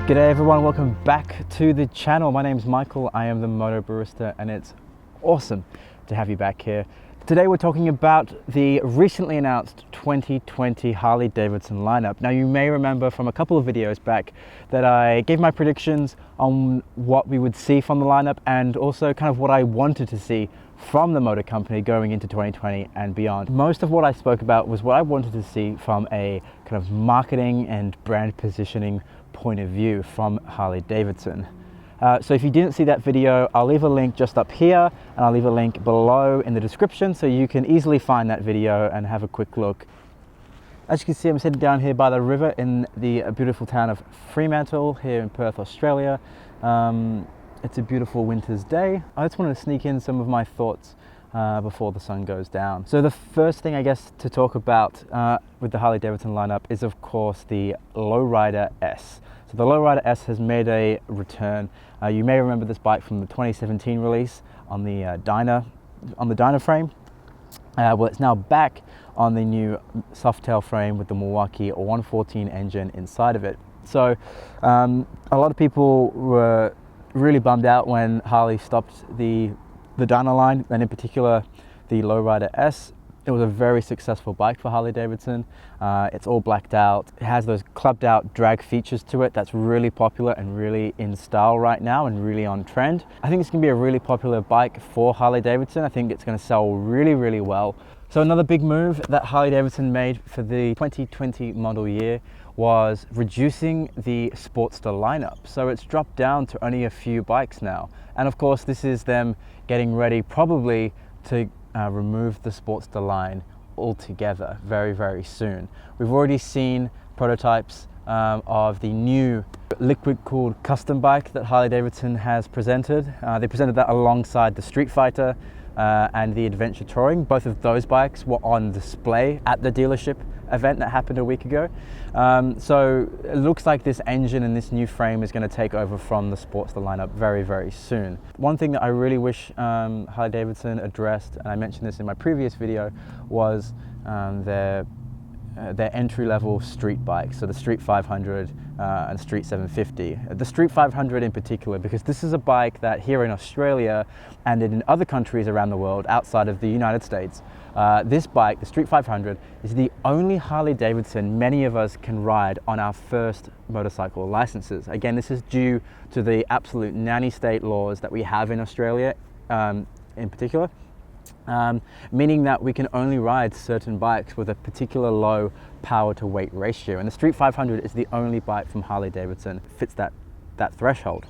G'day everyone, welcome back to the channel. My name's Michael, I am the Moto Barista, and it's awesome to have you back here. Today we're talking about the recently announced 2020 Harley Davidson lineup. Now you may remember from a couple of videos back that I gave my predictions on what we would see from the lineup and also kind of what I wanted to see from the motor company going into 2020 and beyond. Most of what I spoke about was what I wanted to see from a kind of marketing and brand positioning point of view from Harley Davidson. So if you didn't see that video, I'll leave a link just up here and I'll leave a link below in the description so you can easily find that video and have a quick look. As you can see, I'm sitting down here by the river in the beautiful town of Fremantle here in Perth, Australia. It's a beautiful winter's day. I just wanted to sneak in some of my thoughts before the sun goes down. So the first thing I guess to talk about with the Harley Davidson lineup is of course the LowRider S. So the LowRider S has made a return. You may remember this bike from the 2017 release on the Dyna frame. Well, it's now back on the new Softail frame with the Milwaukee 114 engine inside of it. So a lot of people were really bummed out when Harley stopped the Dyna line, and in particular the LowRider S. It was a very successful bike for Harley Davidson. It's all blacked out. It has those clubbed out drag features to it that's really popular and really in style right now and really on trend. I think it's gonna be a really popular bike for Harley Davidson. I think it's gonna sell really, really well. So another big move that Harley Davidson made for the 2020 model year was reducing the Sportster lineup. So it's dropped down to only a few bikes now. And of course, this is them getting ready probably to remove the Sportster line altogether very, very soon. We've already seen prototypes of the new liquid-cooled custom bike that Harley Davidson has presented. They presented that alongside the Street Fighter and the Adventure Touring. Both of those bikes were on display at the dealership event that happened a week ago. So it looks like this engine and this new frame is going to take over from the Sportster lineup very, very soon. One thing that I really wish Harley Davidson addressed, and I mentioned this in my previous video, was their entry-level street bikes, so the Street 500 and Street 750. The Street 500 in particular, because this is a bike that here in Australia and in other countries around the world outside of the United States, this bike, the Street 500, is the only Harley Davidson many of us can ride on our first motorcycle licenses. Again, this is due to the absolute nanny state laws that we have in Australia in particular. Meaning that we can only ride certain bikes with a particular low power to weight ratio, and the Street 500 is the only bike from Harley Davidson that fits that threshold.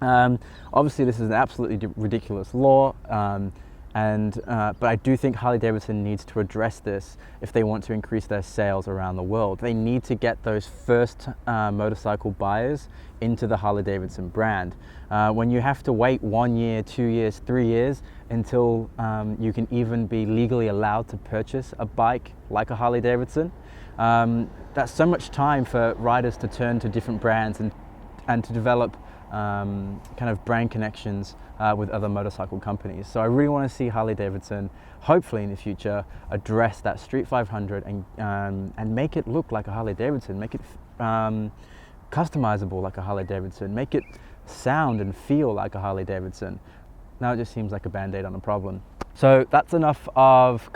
Obviously this is an absolutely ridiculous law, but I do think Harley Davidson needs to address this if they want to increase their sales around the world. They need to get those first motorcycle buyers into the Harley Davidson brand. When you have to wait 1 year, 2 years, 3 years until you can even be legally allowed to purchase a bike like a Harley Davidson, that's so much time for riders to turn to different brands and to develop kind of brand connections with other motorcycle companies. So I really want to see Harley Davidson, hopefully in the future, address that Street 500 and make it look like a Harley Davidson, make it customizable like a Harley Davidson, make it sound and feel like a Harley Davidson. Now it just seems like a band-aid on a problem. So that's enough of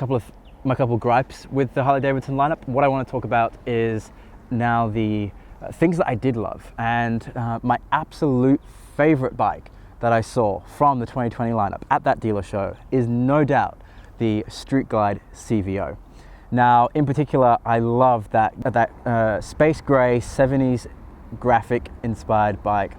my couple gripes with the Harley Davidson lineup. What I want to talk about is now the things that I did love, and my absolute favorite bike that I saw from the 2020 lineup at that dealer show is no doubt the StreetGlide CVO. Now, in particular, I love that space gray 70s graphic inspired bike.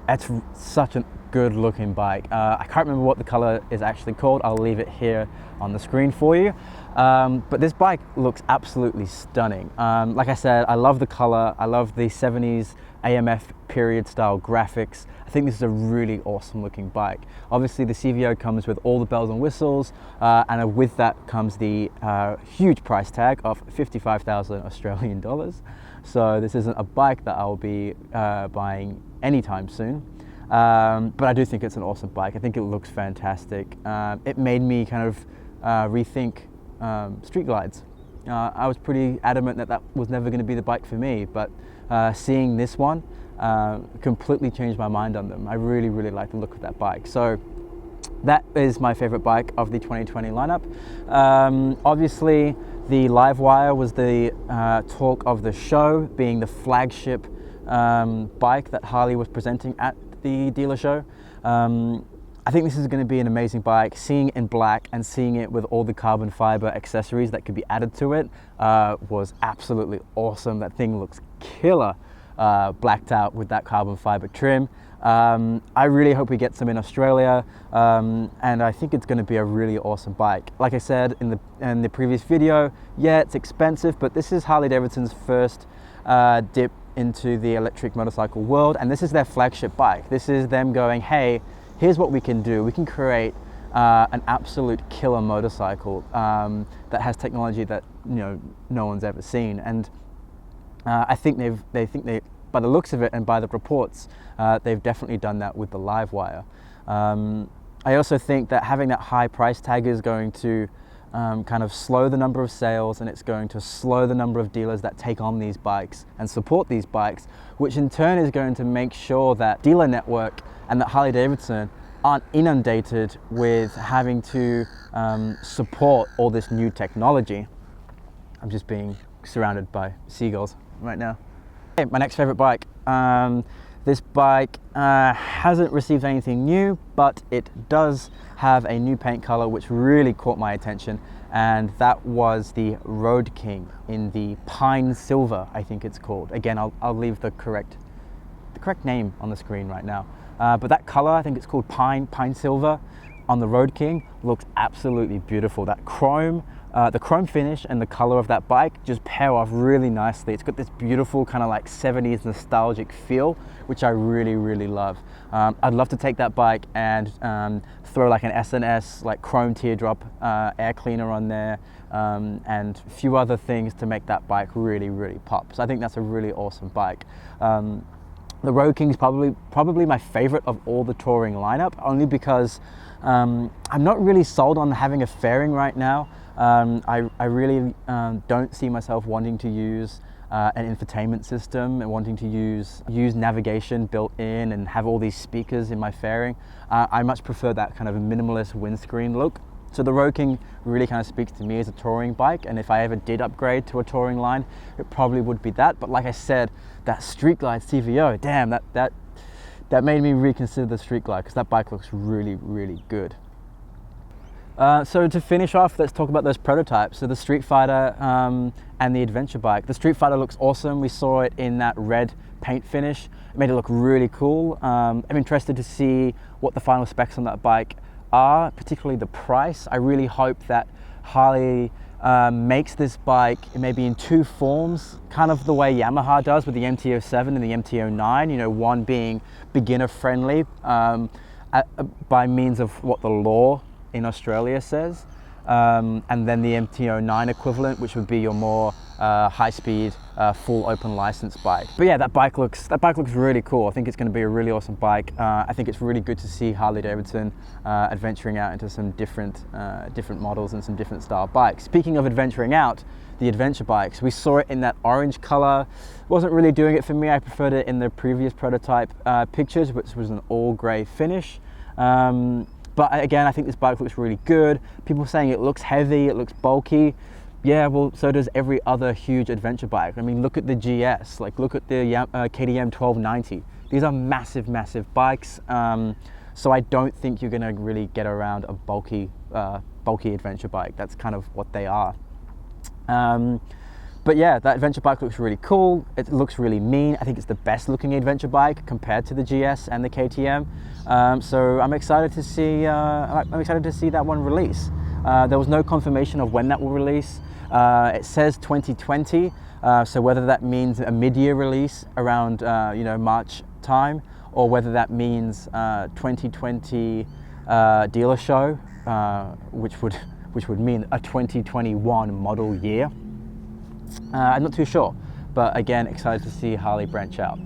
It's such a good looking bike. I can't remember what the color is actually called. I'll leave it here on the screen for you. But this bike looks absolutely stunning. Like I said, I love the color. I love the 70s AMF period style graphics. I think this is a really awesome looking bike. Obviously the CVO comes with all the bells and whistles, and with that comes the huge price tag of 55,000 Australian dollars. So this isn't a bike that I'll be buying anytime soon. But I do think it's an awesome bike. I think it looks fantastic. It made me kind of rethink StreetGlides. I was pretty adamant that that was never going to be the bike for me, but seeing this one completely changed my mind on them. I really, really like the look of that bike. So that is my favorite bike of the 2020 lineup. Obviously, the LiveWire was the talk of the show, being the flagship bike that Harley was presenting at the dealer show. I think this is going to be an amazing bike. Seeing it in black and seeing it with all the carbon fiber accessories that could be added to it was absolutely awesome. That thing looks killer, blacked out with that carbon fiber trim. I really hope we get some in Australia, and I think it's going to be a really awesome bike. Like I said in the previous video, yeah, it's expensive, but this is Harley Davidson's first dip into the electric motorcycle world, and this is their flagship bike. This is them going, hey, here's what we can do. We can create an absolute killer motorcycle that has technology that no one's ever seen. And I think they by the looks of it and by the reports, they've definitely done that with the LiveWire. I also think that having that high price tag is going to kind of slow the number of sales, and it's going to slow the number of dealers that take on these bikes and support these bikes, which in turn is going to make sure that dealer network and that Harley Davidson aren't inundated with having to support all this new technology. I'm just being surrounded by seagulls right now. Okay, my next favorite bike. This bike hasn't received anything new, but it does have a new paint color which really caught my attention, and that was the Road King in the Pine Silver, I think it's called. Again, I'll leave the correct name on the screen right now. But that color, I think it's called Pine Silver, on the Road King looks absolutely beautiful. That chrome, the chrome finish and the color of that bike just pair off really nicely. It's got this beautiful kind of like 70s nostalgic feel, which I really, really love. I'd love to take that bike and throw like an SNS, like chrome teardrop air cleaner on there, and a few other things to make that bike really, really pop. So I think that's a really awesome bike. The Road King is probably my favorite of all the touring lineup, only because I'm not really sold on having a fairing right now. I really don't see myself wanting to use an infotainment system and wanting to use navigation built in and have all these speakers in my fairing. I much prefer that kind of minimalist windscreen look. So the Road King really kind of speaks to me as a touring bike, and if I ever did upgrade to a touring line, it probably would be that. But like I said, that StreetGlide CVO, damn, that made me reconsider the StreetGlide, because that bike looks really, really good. So to finish off, let's talk about those prototypes. So the Street Fighter and the adventure bike. The Street Fighter looks awesome. We saw it in that red paint finish. It made it look really cool. I'm interested to see what the final specs on that bike are, particularly the price. I really hope that Harley makes this bike maybe in two forms, kind of the way Yamaha does with the MT-07 and the MT-09, one being beginner friendly by means of what the law in Australia says, and then the MT-09 equivalent, which would be your more high-speed, full open license bike. But yeah, that bike looks really cool. I think it's going to be a really awesome bike. I think it's really good to see Harley Davidson adventuring out into some different models and some different style bikes. Speaking of adventuring out, the adventure bikes, we saw it in that orange color. Wasn't really doing it for me. I preferred it in the previous prototype pictures, which was an all gray finish. But again, I think this bike looks really good. People saying it looks heavy, it looks bulky. Yeah, well, so does every other huge adventure bike. I mean, look at the GS, look at the KTM 1290. These are massive, massive bikes. So I don't think you're gonna really get around a bulky adventure bike. That's kind of what they are. But yeah, that adventure bike looks really cool. It looks really mean. I think it's the best looking adventure bike compared to the GS and the KTM. So I'm excited to see that one release. There was no confirmation of when that will release. It says 2020. So whether that means a mid-year release around March time, or whether that means 2020 dealer show, which would mean a 2021 model year. I'm not too sure, but again, excited to see Harley branch out.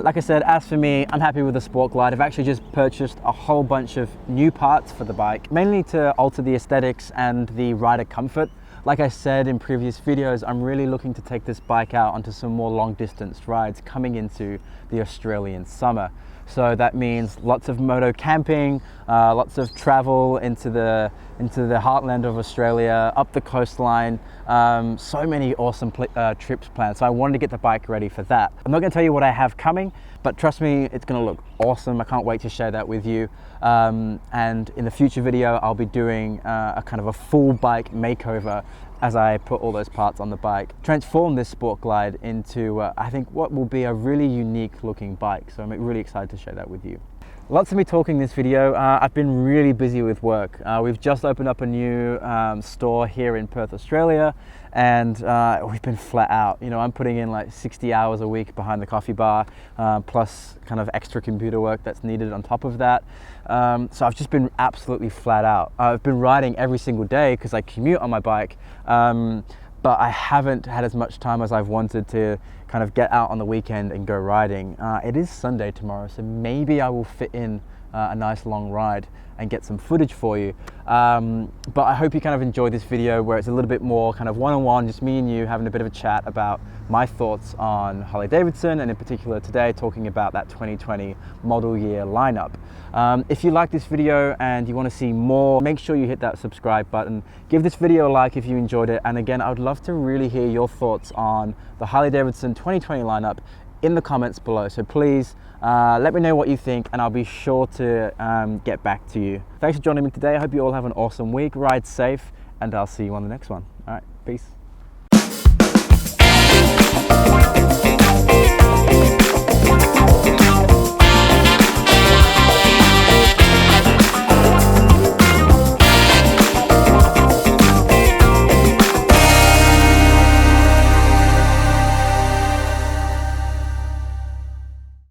Like I said, as for me, I'm happy with the SportGlide. I've actually just purchased a whole bunch of new parts for the bike, mainly to alter the aesthetics and the rider comfort Like I said in previous videos, I'm really looking to take this bike out onto some more long distance rides coming into the Australian summer. So that means lots of moto camping, lots of travel into the heartland of Australia, up the coastline. So many awesome trips planned. So I wanted to get the bike ready for that. I'm not going to tell you what I have coming, but trust me, it's going to look awesome. I can't wait to share that with you. And in the future video, I'll be doing a kind of a full bike makeover as I put all those parts on the bike, transform this StreetGlide into I think what will be a really unique looking bike. So I'm really excited to share that with you. Lots of me talking this video. I've been really busy with work. We've just opened up a new store here in Perth, Australia, and we've been flat out. You know, I'm putting in like 60 hours a week behind the coffee bar, plus kind of extra computer work that's needed on top of that. So I've just been absolutely flat out. I've been riding every single day because I commute on my bike, but I haven't had as much time as I've wanted to kind of get out on the weekend and go riding. It is Sunday tomorrow, so maybe I will fit in a nice long ride and get some footage for you. But I hope you kind of enjoy this video where it's a little bit more kind of one-on-one, just me and you having a bit of a chat about my thoughts on Harley Davidson, and in particular today talking about that 2020 model year lineup. If you like this video and you want to see more, make sure you hit that subscribe button. Give this video a like if you enjoyed it. And again, I would love to really hear your thoughts on the Harley Davidson 2020 lineup in the comments below. So please let me know what you think, and I'll be sure to get back to you. Thanks for joining me today. I hope you all have an awesome week. Ride safe, and I'll see you on the next one. All right, peace.